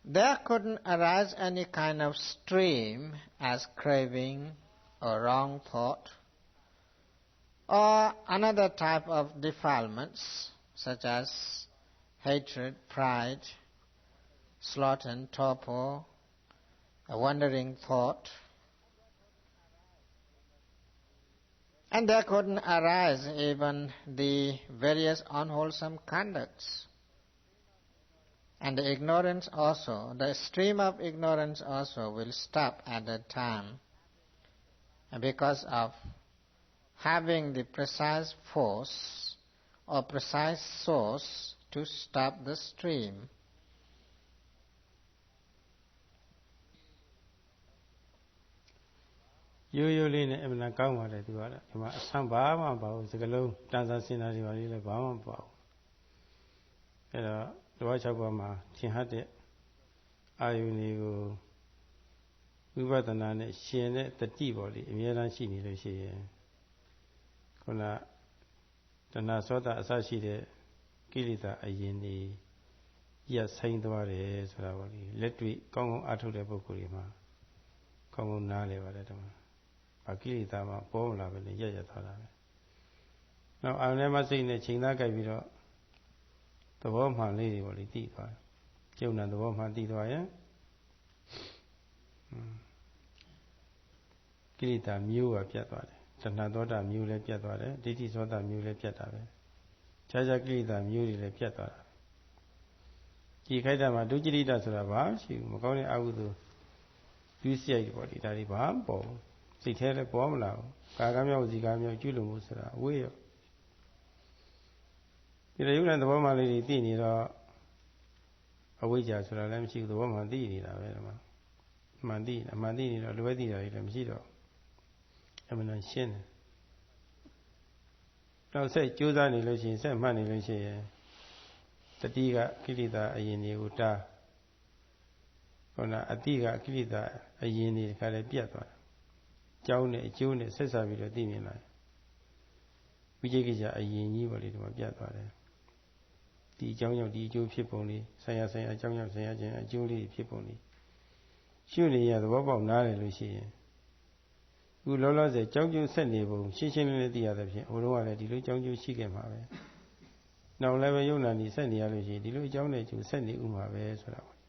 there couldn't arise any kind of stream as craving or wrong thought or another type of defilements such as hatred, pride, sloth and torpor, a wandering thought. And there couldn't arise even the various unwholesome conducts. And the ignorance also, the stream of ignorance also will stop at that time because of having the precise force or precise source to stop the stream. Yo ne emna kaungပါတယ်သူကလည်းဒီမှာအဆံဘာမှမပါဘူးစကလုံးတန်ဆာစင်တာတွေပါလေလည်းဘာမှမပါဘူးအဲ့တော့တဝါ6ပါးမှာသင်ဟတ်တဲ့အာယုန်တွေကိုဝိပဿနာနဲ့ရှင်တဲ့တတိပေါ့လေအများအားရှိနေလို့ရှိရင်ခုနတဏှာသောတာအစရှိတဲ့ကိလေသာအရင်တွေရပ်ဆိုင်သွားတယ်ဆိုတာပေါ့လေလက်တွေ့ကောင်းကောင်းအားထုတ်တဲ့ပုဂ္ဂိုလ်တွေမှာကောင်းကောင်းနားလည်ပါတယ်တမန်ဘာကိလေသာမှပေါ်မလာပဲနဲ့ရပ်သွားတာပဲနောက်အာရုံနဲ့စိတ်နဲ့ချိန်သားကြိုက်ပြီးတော့သဘောမှန်လေးတွေပေါ့လေသိသွားတယ်ကျုံတဲ့သဘောမှန်သိသွားရင်ကိလေသာမျိုးကပြတ်သွားတယ်တဏှာသောတာမျိုးလည်းပြတ်သွားတယ်ဒိဋ္ဌိသောတာမျိုးလည်းပြတ်တာပဲခြားခြားကိလေသာမျိုးတွေလည်းပြတ်သွားတာဒီခိုက်တာမှာဒုจิตတဆိုတာဘာရှိဘူးမကောင်းတဲ့အကုသိုလ်ပြုစရိုက်ပေါ့ဒီဒါတွေဘာမှပေါ်စိတ်ထဲလည်းပေါ်မလာဘူးကာကမြောက်ဇီကမြောက်ကျွလို့မှုဆိုတာအဝေးရောဒီလိုယုံတဲ့သဘောမှန်လေးတွေသိနေတော့အဝိဇ္ဇာဆိုတာလည်းမရှိဘူးသဘောမှန်သိနေတာပဲဒီမှာမှန်သိနေတော့လွယ်သိတာတွေလည်းမရှိတော့အမှန်တန်ရှင်းတယ်နောက်ဆက်ကြိုးစားနေလို့ရှိရင်ဆက်မှတ်နေလို့ရှိရင်တတိကကိလေသာအရင်တွေကိုတားခုနအတိကကိလေသာအရင်တွေခါလည်းပြတ်သွားတယ်ကြောင်းနဲ့အကျိုးနဲ့ဆက်စားပြီးတော့သိမြင်လာဝိจิကိစ္စအရင်ကြီးပေါ့လေဒီမှာပြတ်သွားတယ်ဒီအကြောင်းကြောင့်ဒီအကျိုးဖြစ်ပုံလေးဆိုင်ရာအကြောင်းကြောင့်ဆိုင်ရာခြင်းအကျိုးလေးဖြစ်ပုံလေးရှုနေရသဘောပေါက်နားလည်လို့ရှိရင်ခုလောလောဆယ်ကြောင်းကျိုးဆက်နေပုံရှင်းရှင်းလင်းလင်းသိရတဲ့ဖြင့်ဟိုတုန်းကလည်းဒီလိုကြောင်းကျိုးရှိခဲ့မှာပဲနောက်လည်းပဲယုံနာနေဆက်နေရလို့ရှိရင်ဒီလိုအကြောင်းနဲ့ကျိုးဆက်နေဥမှာပဲဆိုတာပေါ့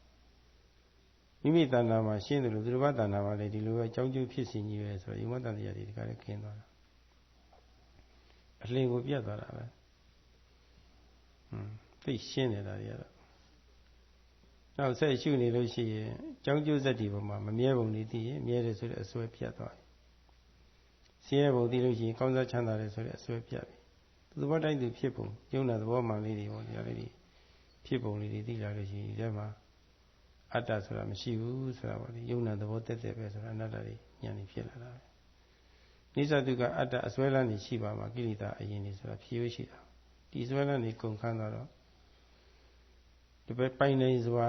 မိမိတဏ္ဍာမှာရှင်းတယ်လို့သူတစ်ပါးတဏ္ဍာမှာလည်းဒီလိုပဲကြောင်းကျိုးဖြစ်စဉ်ကြီးပဲဆိုတော့ယုံမတန်တရားတွေဒီကလည်းခင်းသွားတာအလင်းကိုပြတ်သွားတာပဲသိရှင်းနေတာတွေကတော့နောက်ဆက်ရှုနေလို့ရှိရင်ကြောင်းကျိုးဆက်ဒီပေါ်မှာမမြဲပုံတွေသိရင်မြဲတယ်ဆိုတဲ့အစွဲပြတ်သွားပြီဆင်းရဲပုံသိလို့ရှိရင်ကောင်းစားချမ်းသာတယ်ဆိုတဲ့အစွဲပြတ်ပြီသူသဘောတိုင်းသူဖြစ်ပုံယုံနာသဘောမှန်လေးတွေပေါ့ဒီလေးတွေဖြစ်ပုံလေးတွေသိလာလို့ရှိရင်ဒီထဲမှာအတ္တဆိုတာမရှိဘူးဆိုတာပေါ့လေယုံနာသဘောတက်တက်ပဲဆိုတာအနတ္တတွေဉာဏ်ကြီးဖြစ်လာတာပဲနိစ္စတုကအတ္တအစွဲလန်းနေရှိပါမှာကိလေသာအရင်နေဆိုတာဖြည့်ရရှိတာဒီစွဲလန်းနေကုန်ခန်းသွားတော့ဒီပဲပိုင်နေစွာ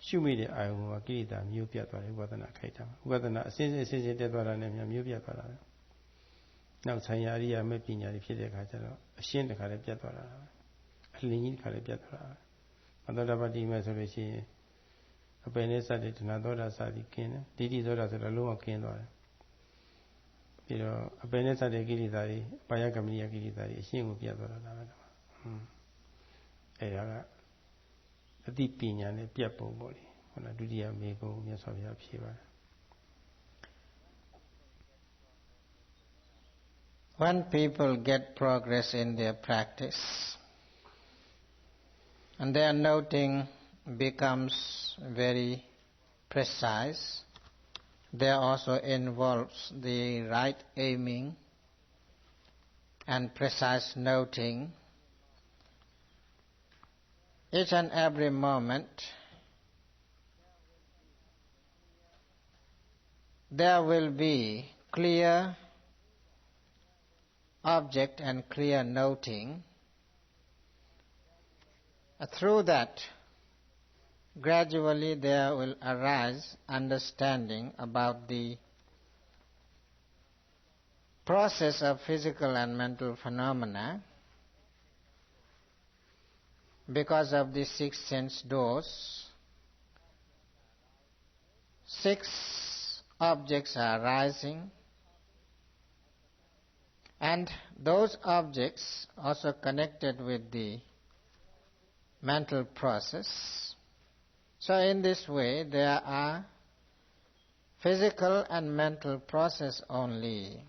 ရှုမိတဲ့အာယုံကကိလေသာမျိုးပြတ်သွားတယ်ဥပဒနာခိုက်တာဥပဒနာအစင်းတက်သွားတာနဲ့မျိုးပြတ်သွားတာပဲနောက်ဆိုင်ရာအရိယာမဲ့ပညာတွေဖြစ်တဲ့အခါကျတော့အရှင်းတခါလည်းပြတ်သွားတာပဲအလင်းကြီးတခါလည်းပြတ်သွားတာပဲမသောတာပတိမဲ့ဆိုလို့ရှိရင်အပယ်နဲ့စတဲ့တဏှာသောတာစသည်ကင်းတယ်ဒိဋ္ဌိသောတာဆိုတော့လုံးဝကင်းသွားတယ်ပြီးတော့အပယ်နဲ့စတဲ့ကိလေသာတွေပါယကမဏိယကိလေသာတွေအရှင်းကိုပြတ်သွားတာပဲအဲ့ဒါကအတိပညာနဲ့ပြတ်ပုံပေါ့လေဟုတ်လားဒုတိယမေကုံမြတ်စွာဘုရားဖြေပါတယ် When people get progress in their practice and their noting becomes very precise, there also involves the right aiming and precise noting. each and every moment there will be clear object and clear noting. Through that, gradually there will arise understanding about the process of physical and mental phenomena because of the 6 sense doors. 6 objects are arising, and those objects also connected with the mental process. So in this way there are physical and mental process only,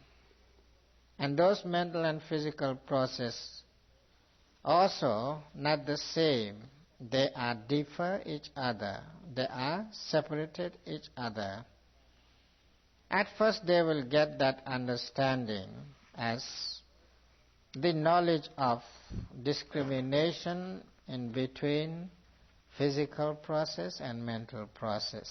and those mental and physical process also not the same. They are differ each other. They are separated each other. At first they will get that understanding as the knowledge of discrimination in between physical process and mental process.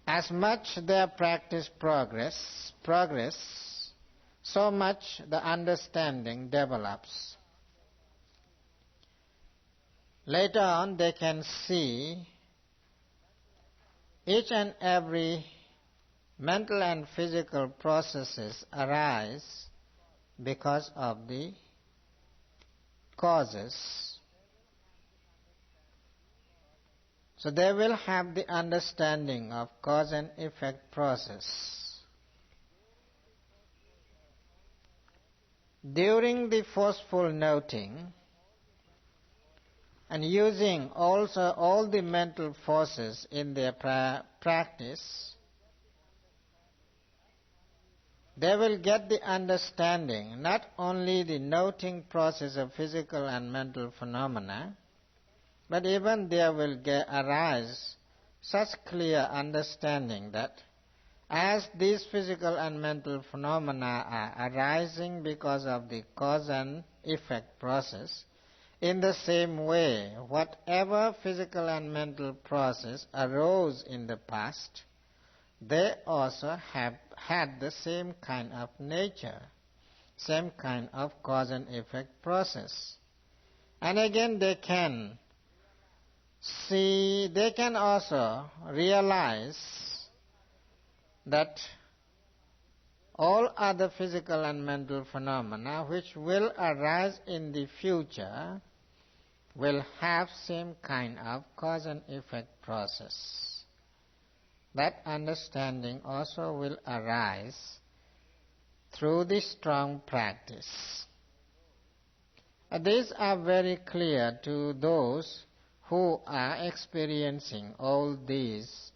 As much their practice progress, so much the understanding develops. Later on they can see each and every mental and physical processes arise because of the causes. So they will have the understanding of cause and effect process. During the forceful noting, and using also all the mental forces in their practice, they will get the understanding, not only the noting process of physical and mental phenomena, but even there will arise such clear understanding that as these physical and mental phenomena are arising because of the cause and effect process, in the same way, whatever physical and mental process arose in the past, they also have had the same kind of nature, same kind of cause and effect process. And again they can see, they can also realize that all other physical and mental phenomena which will arise in the future will have same kind of cause and effect process. That understanding also will arise through the strong practice. These are very clear to those who are experiencing all these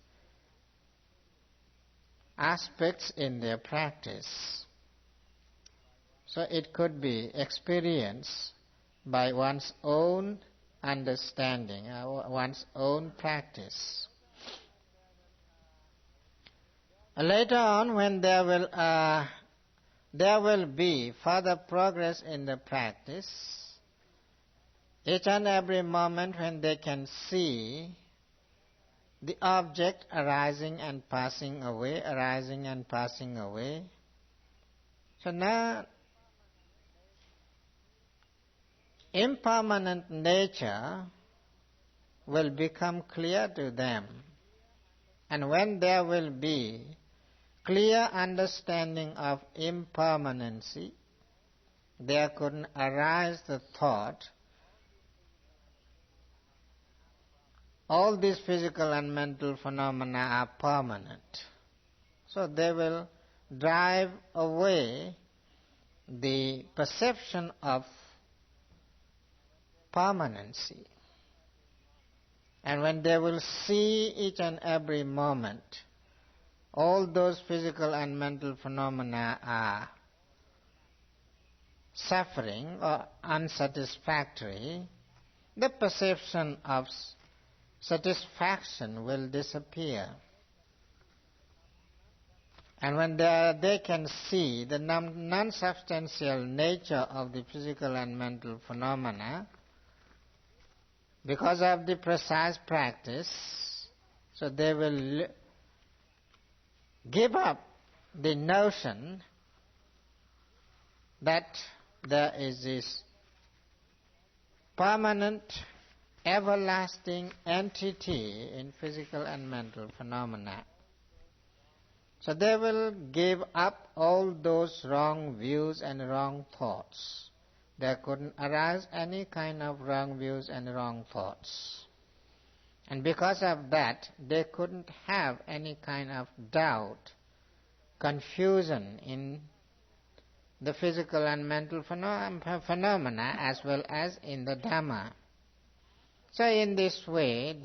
aspects in their practice. So it could be experienced by one's own understanding, one's own practice. Later on, when there will be further progress in the practice, each and every moment when they can see the object arising and passing away, arising and passing away. So now impermanent nature will become clear to them. And when there will be clear understanding of impermanency, there could arise the thought, all these physical and mental phenomena are permanent. So they will drive away the perception of permanency. And when they will see each and every moment all those physical and mental phenomena are suffering or unsatisfactory, the perception of satisfaction will disappear. And when they can see the non-substantial nature of the physical and mental phenomena, because of the precise practice, so they will give up the notion that there is this permanent, everlasting entity in physical and mental phenomena. So they will give up all those wrong views and wrong thoughts. There couldn't arise any kind of wrong views and wrong thoughts. And because of that, they couldn't have any kind of doubt, confusion in the physical and mental phenomena as well as in the Dhamma. So in this way,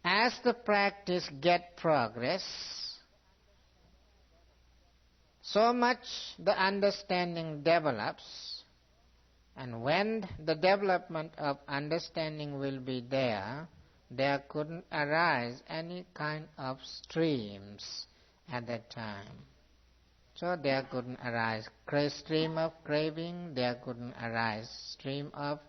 as the practice get progress, so much the understanding develops, and when the development of understanding will be there couldn't arise any kind of streams at that time. So there couldn't arise stream of craving, there couldn't arise stream of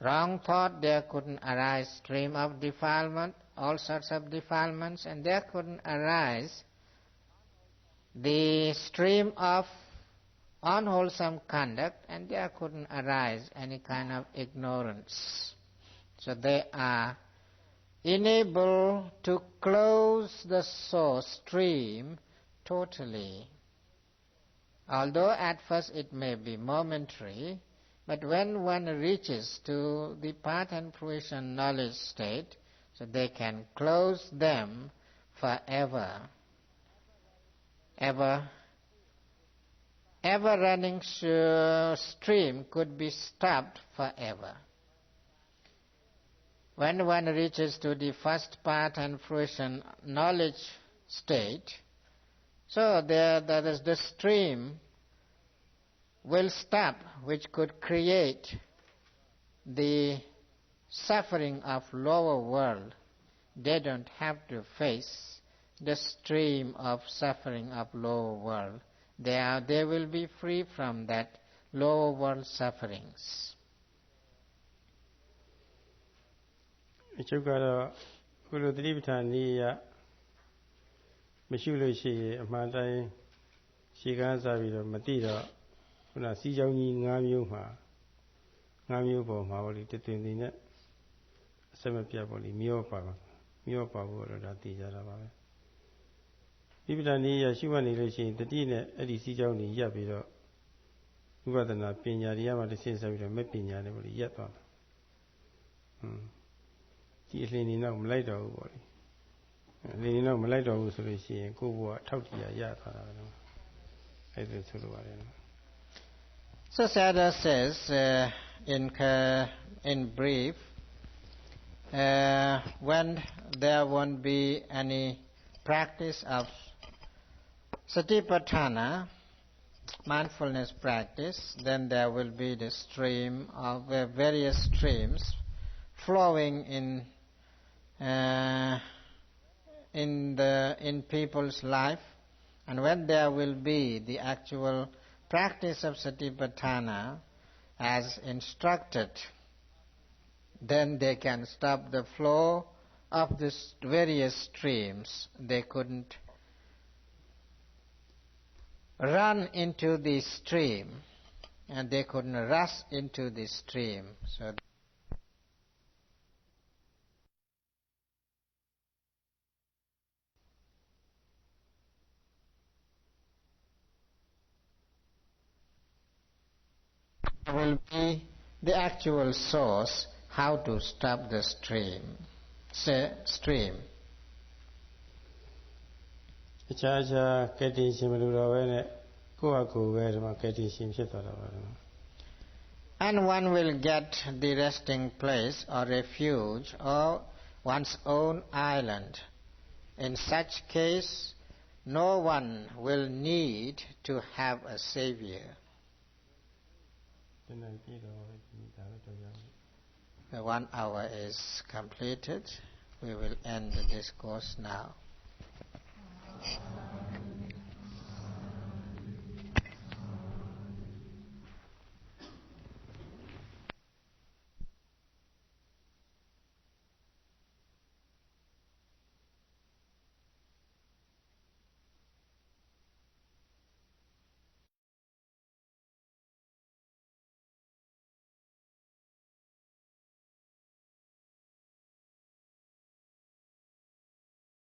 wrong thought, there couldn't arise stream of defilement, all sorts of defilements, and there couldn't arise the stream of unwholesome conduct, and there couldn't arise any kind of ignorance. So they are unable to close the source stream totally. Although at first it may be momentary, but when one reaches to the path and fruition knowledge state, so they can close them forever. Ever running stream could be stopped forever. When one reaches to the first path and fruition knowledge state, so there is the stream will stop, which could create the suffering of lower world. They don't have to face the stream of suffering of lower world. They will be free from that lower world sufferings. အချုပ်ကတော့ခုလိုသတိပဋ္ဌာန်နည်းရမရှိလို့ရှိရင်အမှန်တိုင်းရှေ့ကားစားပြီးတော့မသိတော့ခုနစီးကြောင်းကြီး၅မျိုးမှာ၅မျိုးပေါ်မှာပေါ့လေတသွင်သွင်နဲ့အစမပြတ်ပေါ့လေမျောပါဖို့တော့ဒါသိကြတာပါပဲဒီပဋ္ဌာန်နည်းရရှိမှနေလို့ရှိရင်တတိနဲ့အဲ့ဒီစီးကြောင်းကြီးရပ်ပြီးတော့ဝိပဿနာပညာတရားမှတစ်ဆင့်ဆက်ပြီးတော့မဲ့ပညာနဲ့ပေါ့လေရပ်သွားမှာဒီအလင်းနေတော့မလိုက်တော့ဘူးပေါ့လေအလင်းနေတော့မလိုက်တော့ဘူးဆိုလို့ရှိရင်ကိုယ့်ဘဝထောက်တရားရသွားတာပဲနော်အဲ့ဒါဆိုလိုပါတယ်နော် So Sayadaw says in brief, when there won't be any practice of Satipatthana, mindfulness practice, then there will be the stream of various streams flowing in people's life, and when there will be the actual practice of Satipatthana as instructed, then they can stop the flow of the various streams. They couldn't run into the stream, and they couldn't rush into the stream. So will be the actual source how to stop the stream. အခြားကတိရှင်မလို့တော့ပဲနဲ့ကိုယ့်အကူပဲဒီမှာကတိရှင်ဖြစ်သွားတာပါ And one will get the resting place or refuge or one's own island. In such case, no one will need to have a savior. The 1 hour is completed. We will end the discourse now.